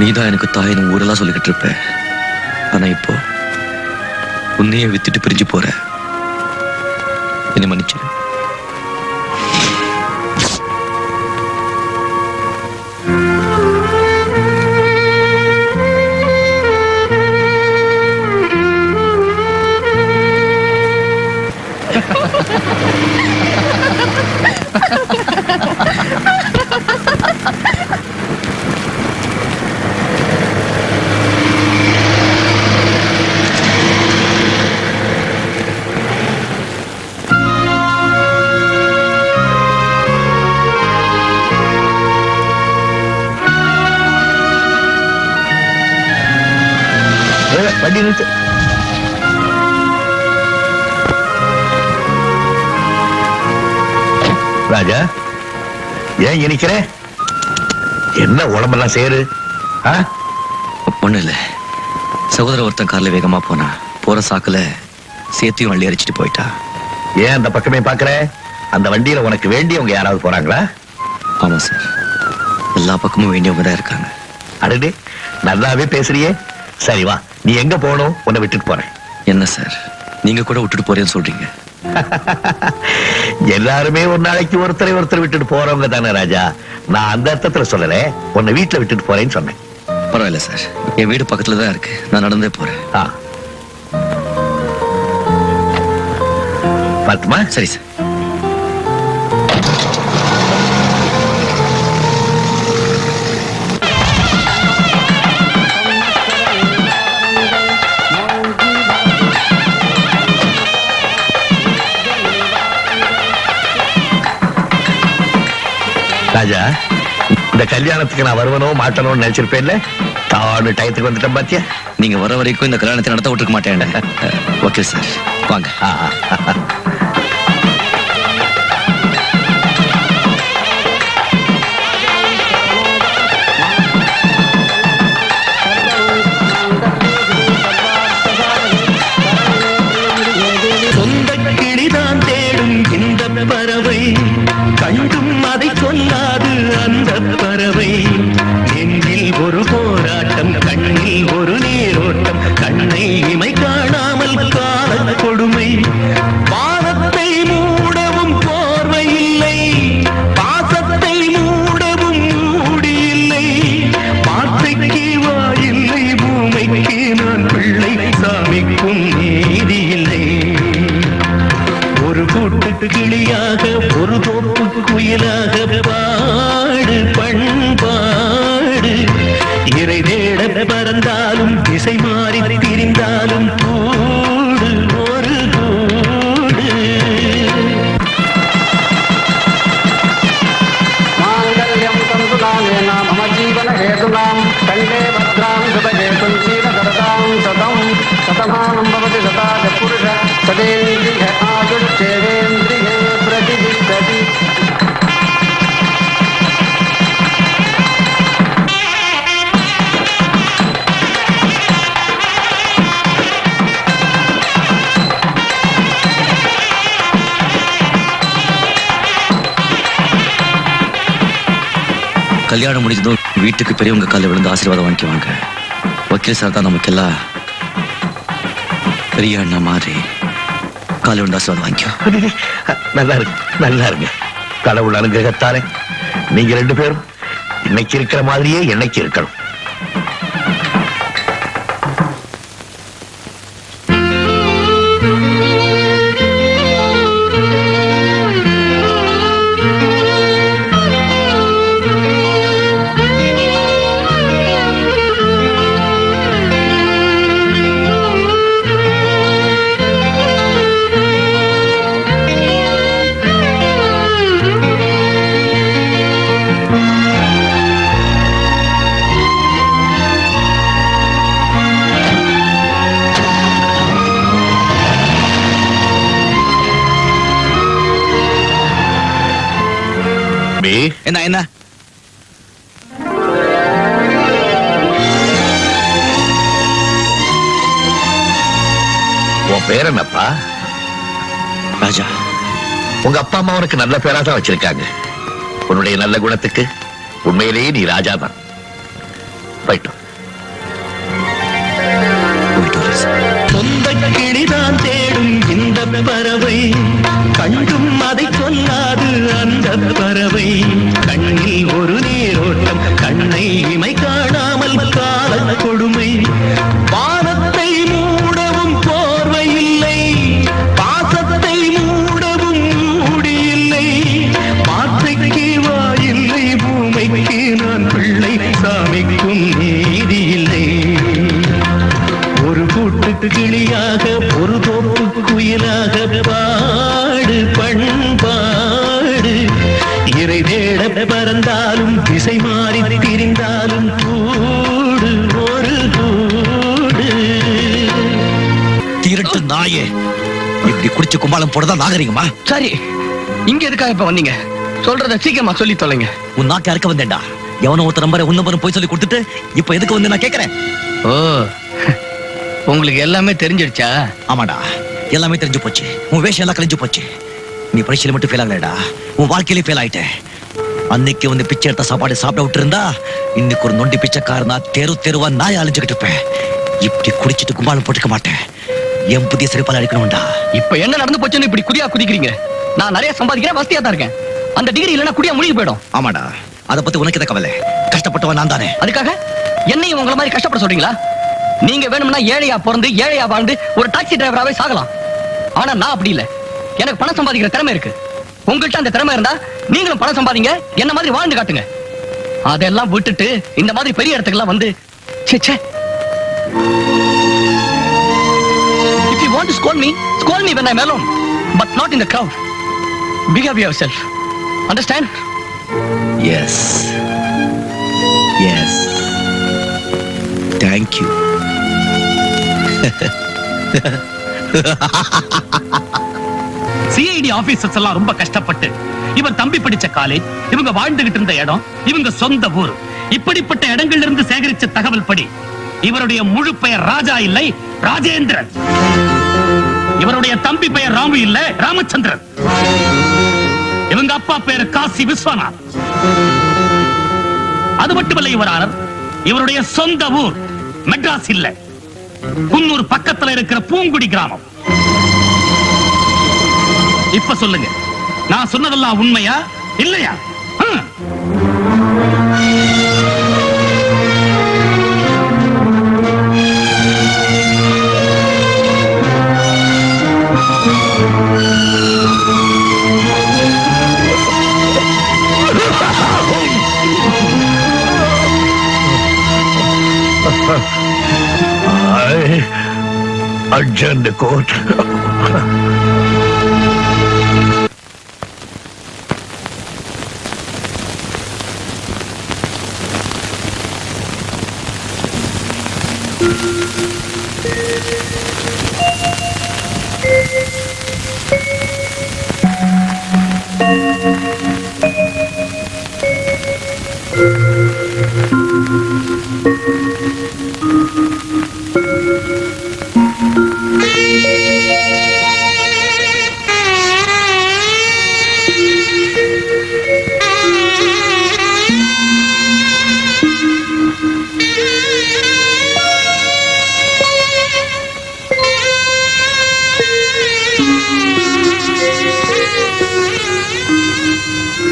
நீதான் எனக்கு தாயின்னு ஊரெல்லாம் சொல்லிக்கிட்டு இருப்ப. ஆனா இப்போ உன்னையே வித்துட்டு பிரிஞ்சு போற. என்னை மன்னிச்சிரு. வண்டி நிறுத்து. ராஜா, ஏன் இனிக்கிற? என்ன உடம்பெல்லாம் சேரு? ஒண்ணு இல்ல, சகோதர ஒருத்தன் கார்ல வேகமா போனா போற சாக்குல சேத்தையும் வள்ளி அரிச்சிட்டு போயிட்டா. ஏன் அந்த பக்கமே பாக்குற? அந்த வண்டியில உனக்கு வேண்டியவங்க யாராவது போறாங்களா? ஆமா சார், எல்லா பக்கமும் வேண்டியவங்க தான் இருக்காங்க. அடடே, நல்லாவே பேசுறியே. சரி வா, நீ எங்க போகணும்? உன்னை விட்டுட்டு போறேன். என்ன சார், நீங்க கூட விட்டுட்டு போறேன்னு சொல்றீங்க? எல்லாருமே ஒரு நாளைக்கு ஒருத்தரை ஒருத்தர் விட்டுட்டு போறவங்க தானே ராஜா. நான் அந்த அர்த்தத்துல சொல்லல, உன்னை வீட்டுல விட்டுட்டு போறேன்னு சொன்னேன். பரவாயில்ல சார், என் வீடு பக்கத்துல தான் இருக்கு, நான் நடந்தே போறேன். பாத்துமா? சரி சார். ராஜா, இந்த கல்யாணத்துக்கு நான் வருவனோ மாட்டணும்னு நினைச்சிருப்பேன்ல, தானு டயத்துக்கு வந்துட்டேன் பாத்தியா. நீங்க வர வரைக்கும் இந்த கல்யாணத்தை நடத்த விட்டுருக்க மாட்டேன். ஓகே சார், வாங்க. பறவை கண்டும் அதை சொல்லாது அந்த பறவை. நெஞ்சில் ஒரு போராட்டம், கண்ணில் ஒரு நீரோட்டம், கண்ணை இமை காணாமல் கால கொடுமை. வானத்தை மூடவும் போர்வை இல்லை, பாசத்தை மூடவும் மூடி இல்லை. வார்த்தைக்கு வாயில்லை, பூமைக்கு நான் பிள்ளை, சாமிக்கும் நீதி இல்லை. ஒரு கூட்டு கிளியாக, ஒரு தோப்பு குயிலாக பாடு பண்பாடு. இறை தேட பறந்தாலும் திசை மாறி திரிந்தாலும் கூடு ஒரு கூடு. மாங்கல்யம் தந்துநானேன மம ஜீவன ஹேதுனாம் கண்டே பத்ராம் சுபஜே துஞ்சீர கரதாம் சதம் சதமானம் பவதி சதாஜ புருஷ சதேந்திரிய ஆயுட்சேவேந்திரியே பிரதிதிஷ்டதி. கல்யாணம் முடிஞ்சதும் வீட்டுக்கு பெரியவங்க காலில் விழுந்து ஆசீர்வாதம் வாங்கிக்குவாங்க. வக்கீல் சார் தான் நமக்கெல்லாம் பெரிய அண்ணா மாதிரி காலில் விழுந்து ஆசீர்வாதம் வாங்கிக்கோ. நல்லா இருக்கு, நல்லா இருங்க. கடவுள் அனுகிரகத்தாலே நீங்க ரெண்டு பேரும் இன்னைக்கு இருக்கிற மாதிரியே என்னைக்கு இருக்கணும். என்ன என்ன உன் பேர் என்னப்பா? ராஜா. உங்க அப்பா அம்மா உனக்கு நல்ல பேரா தான் வச்சிருக்காங்க. உன்னுடைய நல்ல குணத்துக்கு உண்மையிலேயே நீ ராஜா தான். போயிட்டோம். சொந்த கிளிதான் தேடும் இந்த பறவை, கண்டும் அதை சொல்லாது அந்த பறவை. கண்ணில் ஒரு நீரோட்டம், கண்ணை இமை காணாமல் கால கொடுமை. வானத்தை மூடவும் போர்வை இல்லை, பாசத்தை மூடவும் மூடியில்லை. வார்த்தைக்கு வாயில்லை, பூமைக்கு நான் பிள்ளை, சாமிக்கும் நீதி இல்லை. ஒரு கூட்டு கிளியாக ஒரு தோப்பு குயிலாக பாடு பண்பாடு. இறை தேட பறந்தாலும் திசை மாறி திரிந்தாலும் கூடு ஒரு கூடு. திருட்டு நாயே, இப்படி குடிச்சு கும்பாலம் போடுறதா நாகரிகமா? சரி, இங்க எதுக்காக இப்ப வந்தீங்க? சொல்றத சீக்கிரமா சொல்லி தொலைங்க. உன் நாக்க அறுக்க வந்தேன்டா. எவனோ ஒருத்தர் நம்பரை உன் நம்பரும் போய் சொல்லி கொடுத்துட்டு இப்ப எதுக்கு வந்து நான் கேக்குறேன்? ஓ, உங்களுக்கு எல்லாமே தெரிஞ்சிடுச்சா? ஆமாடா, எல்லாமே தெரிஞ்சு போச்சு. உன் வேஷம் எல்லாம் கழிஞ்சு போச்சு. நீ பரீட்சையில மட்டும் ஃபெயில் ஆகலடா, உன் வாழ்க்கையிலே ஃபெயில் ஆயிட்ட. அன்னைக்கு வந்து பிச்சை எடுத்த சாப்பாடு சாப்பிட விட்டு இருந்தா இன்னைக்கு ஒரு நொண்டி பிச்சைக்காரனா தெருவா நாய் அழிஞ்சுக்கிட்டு இருப்பேன். இப்படி குடிச்சிட்டு கும்பாலம் போட்டுக்க மாட்டேன். என் புதிய சிறைப்பால் அழிக்கணும்டா. இப்ப என்ன நடந்து போச்சுன்னு இப்படி குடியா குதிக்கிறீங்க? நான் நிறைய சம்பாதிக்கிறேன், வசதியா தான் இருக்கேன். அந்த டிகிரி இல்லைன்னா குடியா முழுகி போயிடும். ஆமாடா, அதை பத்தி உனக்கு எதை கவலை? கஷ்டப்பட்டவன் நான் தானே. அதுக்காக என்னையும் உங்களை மாதிரி கஷ்டப்பட சொல்றீங்களா? நீங்க வேணும்னா ஏழையா பிறந்து ஏழையா வாழ்ந்து ஒரு டாக்ஸி டிரைவராவே சாகலாம். ஆனா நான் அப்படி இல்ல. எனக்கு பணம் சம்பாதிக்கிற திறமை இருக்கு. உங்கள்கிட்ட அந்த திறமை இருந்தா நீங்களும் பணம் சம்பாதிங்க, என்ன மாதிரி வாழ்ந்து காட்டுங்க. அதெல்லாம் விட்டுட்டு இந்த மாதிரி பெரிய இடத்துக்குலாம் வந்து ச்சே. If you want to scold me when I'm alone, but not in the crowd. Behave yourself. Understand? Yes. Thank you. CID officers எல்லாம் ரொம்ப கஷ்டப்பட்டு இவர் தம்பி படிச்ச காலேஜ், இவங்க வாழ்ந்துகிட்டு இருந்த இடம், இவங்க சொந்த ஊர், இப்படிப்பட்ட இடங்கள்ல இருந்து சேகரிச்ச தகவல் படி இவருடைய முழு பெயர் ராஜா இல்லை, ராஜேந்திரன். இவருடைய தம்பி பெயர் ராமு இல்ல, ராமச்சந்திரன். இவங்க அப்பா பெயர் காசி விஸ்வநாத். அது மட்டுமல்ல யுவரானர், இவருடைய சொந்த ஊர் மெட்ராஸ் இல்ல, குன்னூர் பக்கத்துல இருக்கிற பூங்குடி கிராமம். இப்ப சொல்லுங்க, நான் சொன்னதெல்லாம் உண்மையா இல்லையா? I adjourn the court.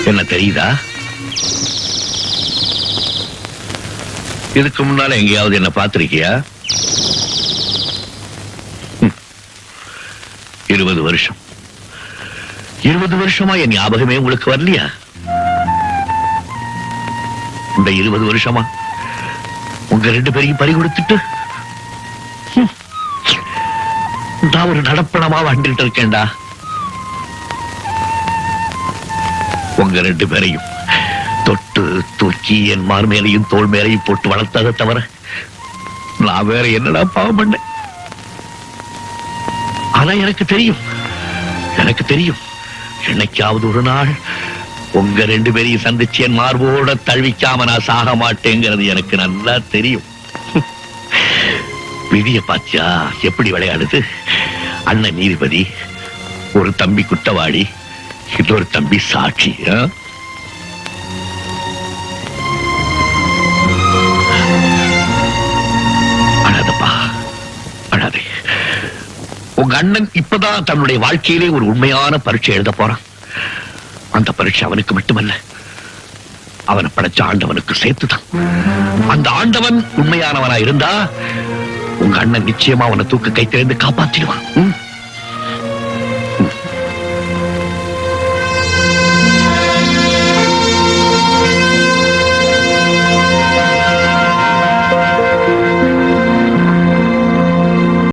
என்ன தெரியுதா? இதுக்கு முன்னால எங்கேயாவது என்ன பார்த்திருக்கியா? 20 வருஷம் 20 வருஷமா என் ஞாபகமே உங்களுக்கு வரலையா? இந்த 20 வருஷமா உங்க 2 பேரையும் பறி கொடுத்துட்டு நான் ஒரு நடப்பணமா வாழ்ந்துட்டு இருக்கேன்டா. உங்க 2 பேரையும் தொட்டு தூக்கி என் மார் மேலையும் தோல் மேலையும் போட்டு வளர்த்ததை தவிர நான் வேற என்னடா பாவம் பண்ணேன்? ஆனா எனக்கு தெரியும் என்னைக்காவது ஒரு நாள் உங்க 2 பேரையும் சந்திச்சு என் மார்போட தழுவிக்காம நான் சாக மாட்டேங்கிறது எனக்கு நல்லா தெரியும். விதிய பாத்தியா எப்படி விளையாடுது? அண்ணன் நீதிபதி, ஒரு தம்பி குற்றவாளி, இன்னொரு தம்பி சாட்சி. உங்க அண்ணன் இப்பதான் தன்னுடைய வாழ்க்கையிலே ஒரு உண்மையான பரீட்சை எழுத போறான். அந்த பரீட்சை அவனுக்கு மட்டுமல்ல, அவனை படைச்ச ஆண்டவனுக்கு சேர்த்துதான். அந்த ஆண்டவன் உண்மையானவனா இருந்தா உங்க அண்ணன் நிச்சயமா அவனை தூக்கு கை திறந்து காப்பாத்திடுவான்.